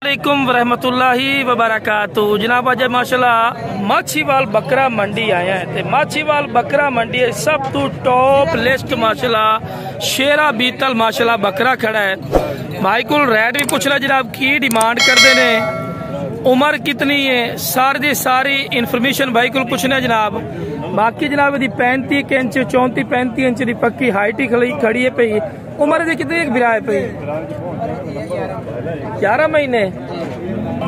वालेकुम वरहमतुल्लाहि वबरकातुहू। जनाब अज माशाल्लाह माछीवाल बकरा मंडी आया है ते माछीवाल बकरा मंडी सब तो टॉप लिस्ट माशाल्लाह शेरा बीतल माशाल्लाह बकरा खड़ा है। भाई को रेट भी पूछ ला जनाब की डिमांड करते ने, उम्र कितनी है, सारी इन्फॉर्मेशन भाई को पूछना जनाब। बाकी जनाब दी 35 इंच 34-35 इंच की पक्की हाइट ही खड़ी है पई। उम्र दी कितनी बिरा है पई 11 महीने।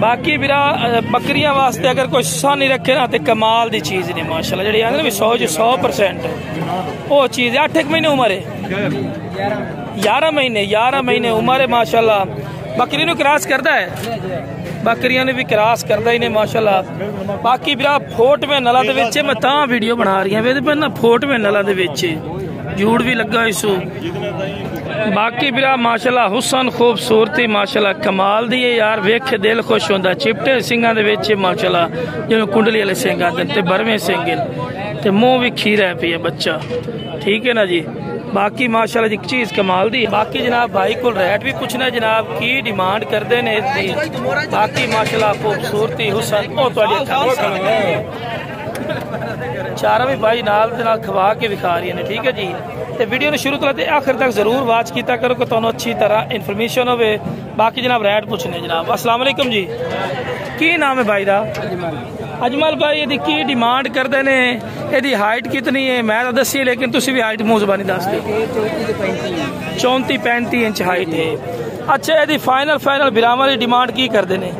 बाकी बिरा बकरियां वास्ते अगर कोई सा नहीं रखे ना तो कमाल दी चीज ने माशाल्लाह जी आंदे 100% वो चीज। 8 महीने उम्र है, 11 महीने उम्र है माशाल्लाह। बकरी नु क्रॉस करता है, बकरियां ने भी क्रॉस करता ही ने माशाल्लाह। बाकी बिरा फोट में नला दे विच मैं ता वीडियो बना रही हूं पर ना फोट में नला दे विच जूड़ भी लगा इसू। बाकी बिरा माशाल्लाह हुसन खूबसूरती माशाल्लाह कमाल दी है यार, वेख के दिल खुश होंदा। चिपटे सिंगा दे विच माशाल्लाह जिवें कुंडली वाले सिंग आदे ते बरवे सिंग ते मुंह भी खीरा है पिया बच्चा, ठीक है ना जी। बाकी माशाल्लाह जी चीज कमाल दी। बाकी जनाब भाई को रेट भी पूछना जनाब की डिमांड करते ने इसकी। बाकी माशाल्लाह खूबसूरती हुसन ओ तुहाडी अखां सामने चारा भी भाई नाल दे नाल खवा के विखा रही ने, ठीक है जी। ते वीडियो ने शुरू तो लेते आखिर तक जरूर वाच किया करो कि तुहानू अच्छी तरह इन्फॉर्मेशन हो। बाकी जनाब रेट पूछने जनाब। अस्सलाम वालेकुम जी, की नाम है भाई दा? अजमल भाई यदि की डिमांड करते ने, यदि हाइट कितनी है? मैं तो दसी लेकिन तुसी भी हाइट मुंह ज़बानी दस दो। 34-35 इंच हाइट है। अच्छा यदि फाइनल बिरामा की डिमांड की करते ने?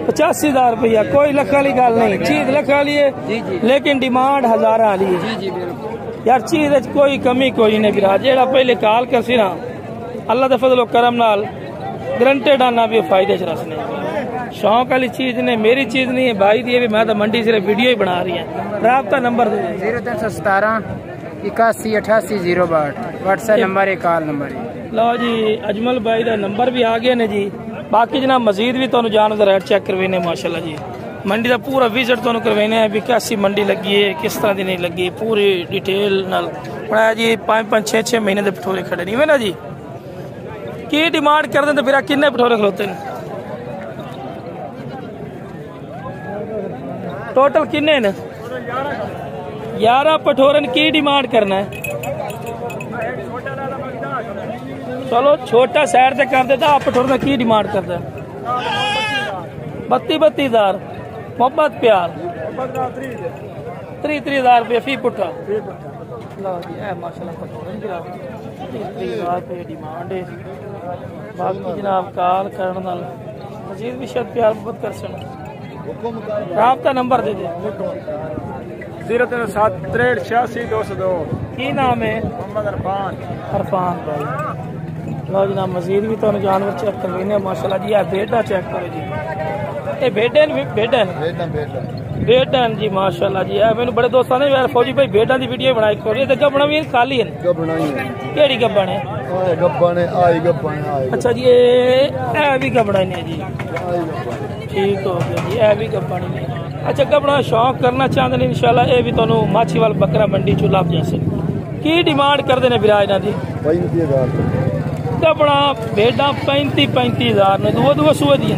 85,000 रुपया। कोई लख वाली गल नहीं, चीज लख वाली है लेकिन डिमांड 1000 वाली है यार। चीज कोई कमी कोई नहीं बिरा। जेड़ा पहले काल कर सी ना अल्लाह दे फजल करम नाल ग्रंटेड आना भी फायदे च रसने। शौक वाली चीज ने, मेरी चीज नहीं है भाई दी भी। मैं तो मंडी सिर्फ वीडियो ही बना रही है। राब्ता नंबर 0317 81 88 062 व्हाट्सएप नंबर है, कॉल नंबर है। लो जी अजमल भाई का नंबर भी आ गया ने जी। बाकी जनाब मजीद भी तुहानू जान रेट चेक करवाने माशाल्लाह जी। मंडी का पूरा विजिट तुहानू करवाने भी कैसी मंडी लगी है, किस तरह की नहीं लगी, पूरी डिटेल नाल बनाया जी। 5-5 6-6 महीने के भठोरे खड़े नहीं ना जी। की डिमांड कर दें फिर किन्ने भठोरे खलोते हैं टोटल किन्ने ने? 11 भठोरन की डिमांड करना है? चलो छोटा साइड से कर देता। आप भठोरे की डिमांड करता है? 32,000 मोहब्बत प्यार 30,000 रुपये फी पुट्ठा। लो जी माशाल्लाह भठोरे 30,000 रुपये डिमांड है। बाकी जनाब कॉल करने नाल मजीद भी शायद प्यार मोहब्बत कर सकते। राब्ता नंबर दे दे। 0307 63 86 202। की नाम है? मोहम्मद अरफान भाई। लो जनाब मजीद भी तुहानू जानवर चेक करवाने माशाल्लाह जी। बेटा चेक करो जी, ये बेटन जी माशाल्लाह जी। मैंने बड़े दोस्तों ने यार फौजी भाई बेटा की वीडियो बनाई खोली तो गब्बना भी खाली है। केड़ी गब्बन है? अच्छा जी ये भी गब्बना ने जी, ठीक हो गया जी। भी गब्बन ने। अच्छा गब्बना शौक करना चाहते हैं इंशाल्लाह ये भी तुहानू माछीवाल बकरा मंडी चो लभ जासे। की डिमांड करते हैं बिरा इन्हां दी? 35,000 गब्बना भेडा 35,000 ने। दो सूए दी?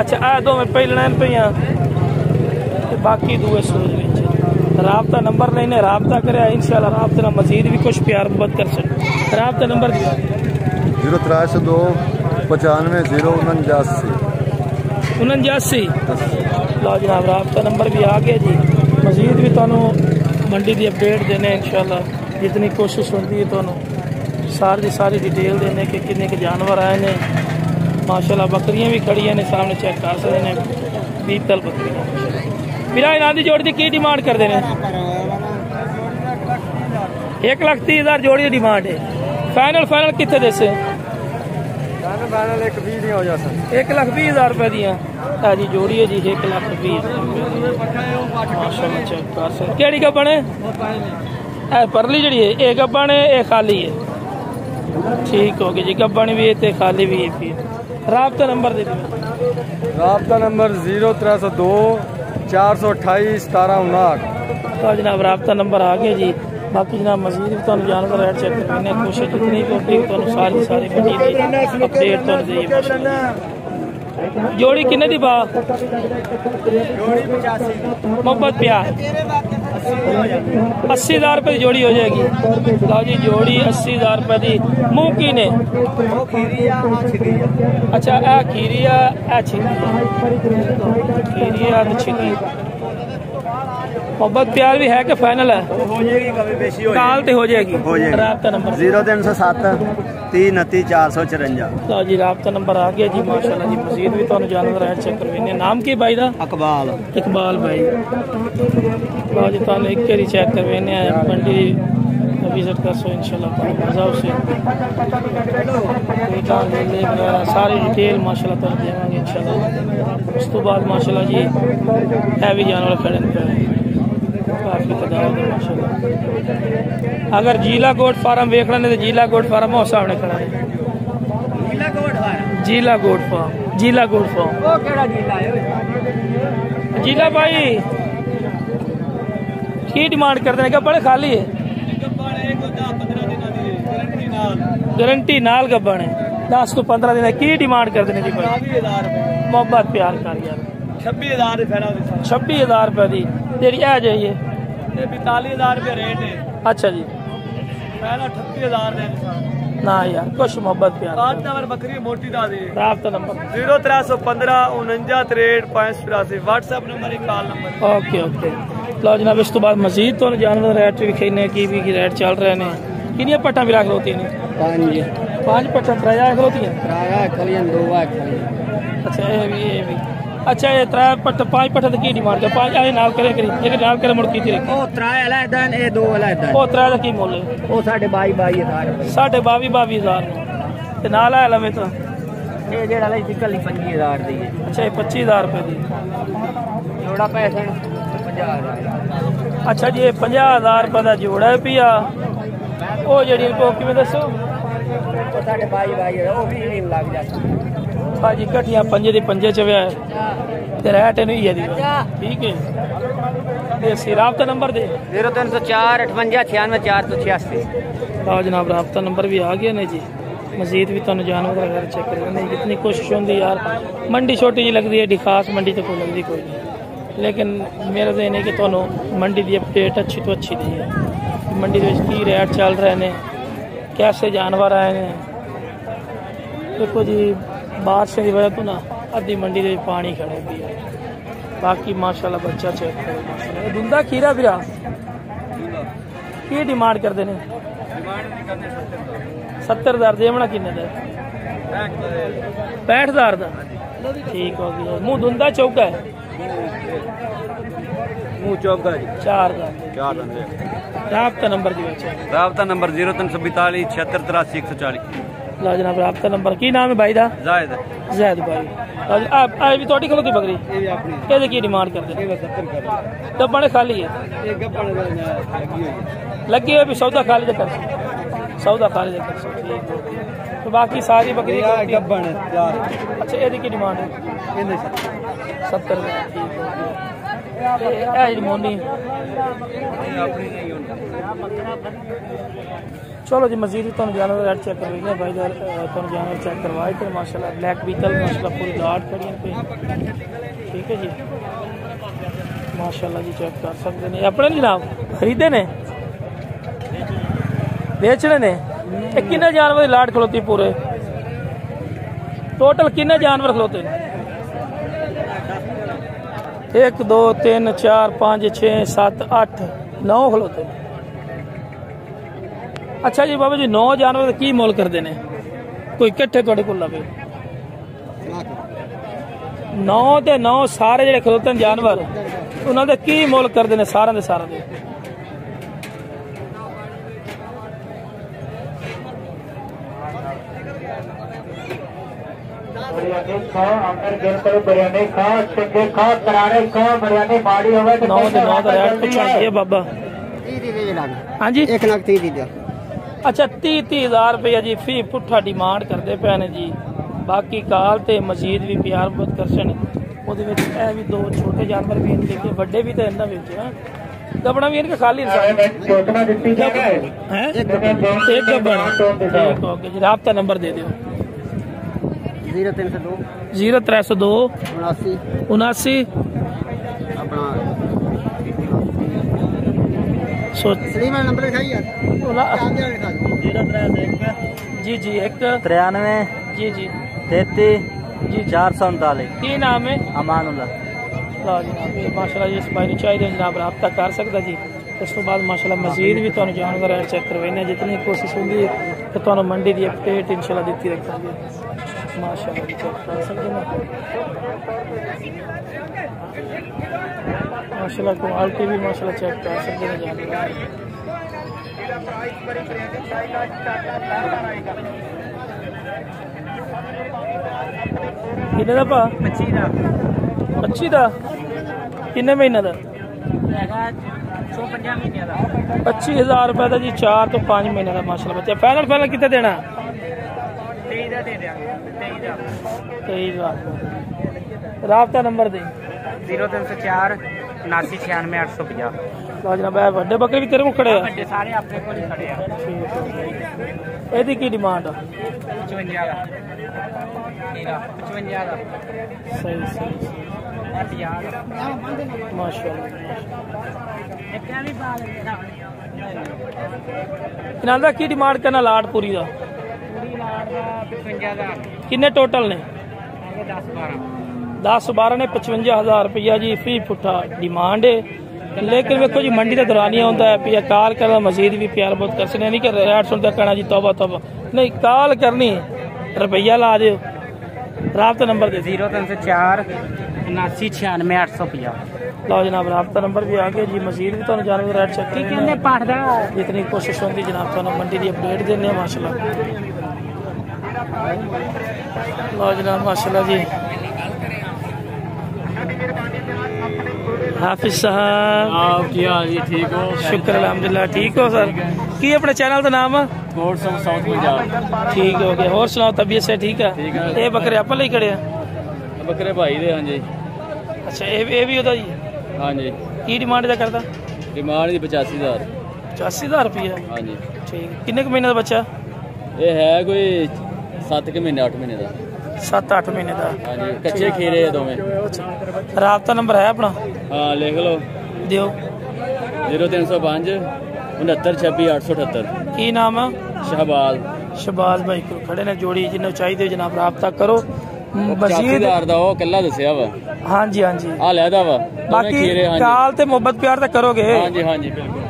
अच्छा आ दो में पहलना पियां बाकी दुए सूए। राब्ता नंबर लेने राब्ता करे इंशाल्लाह। राब्ता मजीद भी कुछ प्यार मोहब्बत कर सकते। राब्ता नंबर 0302 95 079 79। लो जनाब राब्ता नंबर भी आ गया जी। मजीद भी तुहानू मंडी की अपडेट देने इंशाल्लाह जितनी कोशिश होती है तुहानू सारी डिटेल देने के कितने के जानवर आए ने माशाल्लाह। बकरियां भी खड़ी ने सामने चेक कर सकते हैं। बीतल बकरियां बिना इनाम की जोड़ी की डिमांड करते हैं? 1,30,000 जोड़ी की डिमांड है। फाइनल कितने देसे? 1,20,000 रुपए दियाँ जी जोड़ी है जी। 1,20,000 माशाल्लाह चेक कर सकते। केड़ी गब्बन है? परली जी है ये गब्बन है, ये खाली है, ठीक हो गई जी। गब्बन भी है खाली भी है। राब्ता नंबर दे दो। राब्ता नंबर 0302 428 1759। तो जनाब राब्ता नंबर आ गया जी। बाकी जनाब मजीद भी तुहानू जानवर रेट चेक करवाने कोशिश जितनी भी होती तुहानू सारी मंडी की अपडेट तुहानू देइए माशाल्लाह। जोड़ी किन्ने दी बा? मोहब्बत प्यार 80,000 रुपए की जोड़ी हो जाएगी। लो जी जोड़ी 80,000 रुपए की। मुंह की ने? अच्छा ए खीरिया ए छिकी, खीरिया तो छिकी। मोहब्बत प्यार भी है कि फाइनल है? हो जाएगी, कभी बेशी हो काल ते हो जाएगी। हो जाएगी। राब्ता नंबर 0307 329 454। लो जी राब्ता नंबर आ गया जी माशाल्लाह जी। मजीद भी तुहानू जानवर रेट चेक करवाने। नाम की भाई दा? इकबाल भाई। लो जी तुहानू एक बारी चेक करवाने मंडी विजिट कर सो इंशाल्लाह मजा उसे सारी डिटेल माशाल्लाह तुहानू देवांगे इंशाल्लाह। उस तो बाद माशाल्लाह जी है भी जानवर खड़े पे काफी तादाद है माशाल्लाह। अगर जीला गोट फार्म वेखना ने तो जीला गोट फार्म उस सामने खड़ा है। जीला गोट फार्म जीला भाई की डिमांड करते हैं? बड़े खाली है गारंटी नाल गब्बन है 10 तो 15 दिन की डिमांड करते हैं जी भाई? मोहब्बत प्यार कर यार 26,000 रुपए की तेरी आ जाइए 42,000 रुपये रेट है। अच्छा जी 38,000 ना यार कुछ मोहब्बत प्यार नंबर बकरी मोटी दादी। राब्ता number 0315 49 63 584 WhatsApp number call number. Okay लो जनाब इस तो बाद मजीद तो जानवर रेट भी खेने की भी रेट चल रहे हैं। किनिया पट्टा भी रख होती है? 5 पट्टा किराया खलोती है। अच्छा ये भी अच्छा ये 3 पट्टा 5 पट्टा की डिमांड कर? 5 आए नाल करे करी एक नाल करे मुड़ कीती रखी। ओ 3 अलग ए 2 अलग ओ 3 दा की मुੱਲ है? ओ 22,000 22,000 ते नाल है लवे तो ये जेड़ा ले निकल 25,000 दी है। अच्छा ये 25,000 रुपए दी जोड़ा पैसा 50,000। अच्छा जी 50,000 रुपए का जोड़ा है पिया ओ जेडी को किवें दसो? ओ 22,000 ओ भी लग जाता भाजी कटिया पंजे दी पंजे च वे ते रेट नहीं है दी ठीक है। देसी राब्ता नंबर दे 0304 58 96 486। लो जनाब राब्ता नंबर भी आ गया ने जी। मजीद भी तुहानू जानवर वगैरह चेक करने कितनी कोशिश होंगी यार। मंडी छोटी जी लगती है खास मंडी तो कोई लगती कोई नहीं, लेकिन मेरा देन है कि तुहानू मंडी की अपडेट अच्छी तो अच्छी दी है। मंडी की रेट चल रहे हैं, कैसे जानवर आए हैं। देखो जी बारिश की वजह तो ना अद्धी मंडी में पानी खड़े भी है। बाकी माशाल्लाह बच्चा चेक करो माशाल्लाह। दुंदा खीरा फिरा की डिमांड करते हैं? 70,000 देवना किन्ने दा? 65,000 का ठीक हो गया। मुँह धुंदा चौका है? मुँह चौका 4 राब्ता नंबर दी राब्ता नंबर 0342 76 83 140। ला जनाब राब्ता नंबर की नाम है भाई दा? जायद भाई। आज भी थोड़ी खलोती बकरी ये की डिमांड करते हैं? गब्बन खाली है लगी है भी सौदा खाली कर सौदा खाली कर तो बाकी सारी बकरी गब्बन है। अच्छा ये की डिमांड है? 70,000 मोनी। चलो जी मजीद तो जानवर रेट चेक करवाइए भाई तो जानवर चेक करवाए थे माशाल्लाह। ब्लैक बीतल माशाल्लाह पूरी गार्ड खड़ी पे ठीक है जी माशाल्लाह जी। चेक कर सकते हैं अपने जनाब खरीदे ने बेचने ने? किन्ने जानवर लाट खलोती पूरे टोटल किन्ने जानवर खलोते हैं? 1 2 3 4 5 6 7 8 9 खलोते हैं। अच्छा जी बाबा जी 9 जानवर की मोल करते हैं? कोई कट्ठे थोड़े को लवे 9 ते 9 सारे जेडे खलोते हैं जानवर उन्होंने की मोल करते हैं सारे दे सारे दे? बाबा हाँ जी 1,30,000। अच्छा 30,000 रुपया जी फी पुठा डिमांड करते पे ने जी। बाकी काल ते मजीद भी प्यार बहुत करसन भी 2 छोटे जानवर भी लेकिन बड़े भी तो इन्होंने गबड़ा भी इनका खाली है एक गबड़ा। ठीक ओके जी, राब्ता नंबर दे दो। 0302 79 अपना नंबर जी जी 93 जी जी 33 जी 439 की नाम है? अमानुल्लाह। लो जनाब ये माशाल्लाह जिस भाई ने चाहिए जनाब रब्ता कर सकता जी। उस तो बाद माशाल्लाह मजीद भी तुहानू जानवर चेक करवाने जितनी कोशिश होगी तो तुहानू मंडी की अपडेट इंशाल्लाह देती रखेंगे। माशाल्लाह जी चेक कर सकते हैं माशाल्लाह क्वालिटी भी माशाल्लाह चेक कर सकते हैं जानवर। कितने का भा? 25 का किन्ने महीने का? 25,000 रुपए का जी 4 तो 5 महीने का माशाल्लाह बच्चा। फाइनल फाइनल कितने देना? 23,000। राब्ता नंबर दे। 0304 79 96 850। लो जनाब बड़े बकरे भी तेरे को खड़े हैं? सारे अपने को खड़े हैं। एदी की डिमांड? 55 का। 55 का। सही सही माशाल्लाह। इन्हां दा की डिमांड करना लाडपुरी दा? किन्ने टोटल ने? 10-12 ने 55,000 रुपया जी फी फुटा डिमांड है। लेकिन वेखो जी मंडी का दौरानिया होता है पिया कॉल करना मजीद भी प्यार बहुत कर सकते नहीं कि रेट सुनते कहना जी तौबा तौबा नहीं कॉल करनी रुपया ला दो। राब्ता नंबर दे। 0304 79 96 850। लो जनाब राब्ता नंबर भी आ गया जी। मजीद भी तुहानू जानवर रेट चेक करने जितनी कोशिश होती जनाब तुहानू मंडी की अपडेट देने माशाल्लाह। लो जनाब माशाल्लाह जी। हाफिज साहब आप की हाल जी ठीक हो? शुक्र अल्हम्दुलिल्लाह ठीक हो सर। की अपने चैनल का नाम है? कोट साउथ पंजाब। ठीक हो गया। और सुनाओ तबीयत से ठीक है? ये बकरे आप ले खड़े हैं? बकरे भाई दे। हाँ जी। अच्छा ये भी होता जी? हाँ जी। की डिमांड का करता? डिमांड जी 85,000। 85,000 रुपया? हाँ जी। ठीक। किन्ने महीने का बच्चा? ये है कोई 7 महीने 8 महीने का। 7-8 महीने का। हाँ जी। कच्चे खीरे दोवें। राब्ता नंबर है अपना? हाँ लिख लो। दियो। 0305 69 26 878। की नाम है? शहबाज। शहबाज भाई को खड़े ने जोड़ी जिन्हें चाहिए जनाब राब्ता करो। 85,000 ਦਾ ਉਹ ਕੱਲਾ ਦੱਸਿਆ ਵਾ। हाँ जी हाँ जी। ਆ ਲੈਦਾ ਵਾ बाकी काल ते मोहब्बत प्यार तक करोगे? हाँ जी हाँ जी बिल्कुल।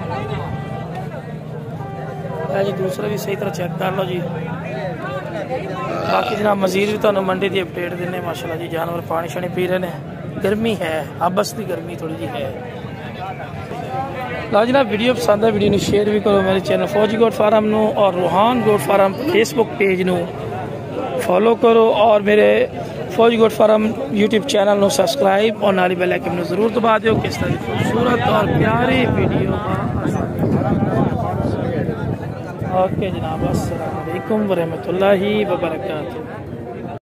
जी दूसरा भी सही तरह चेक कर लो जी। बाकी जनाब मजीद भी तुहानू मंडी की अपडेट देने माशाल्लाह जी। जानवर पानी शानी पी रहे हैं। गर्मी है आपस की गर्मी थोड़ी जी है। लो जनाब वीडियो पसंद है वीडियो शेयर भी करो। मेरे चैनल फौजी गोट फार्म नू और Ruhan goat farm Facebook page नू फॉलो करो और मेरे फौजी गोट फार्म यूट्यूब चैनल नू सब्सक्राइब और नाली बेल आइकन जरूर दबा दो। किस तरह खूबसूरत और प्यारी वीडियो ओके जनाब अस्सलाम वालेकुम व रहमतुल्लाहि व बरकातहू।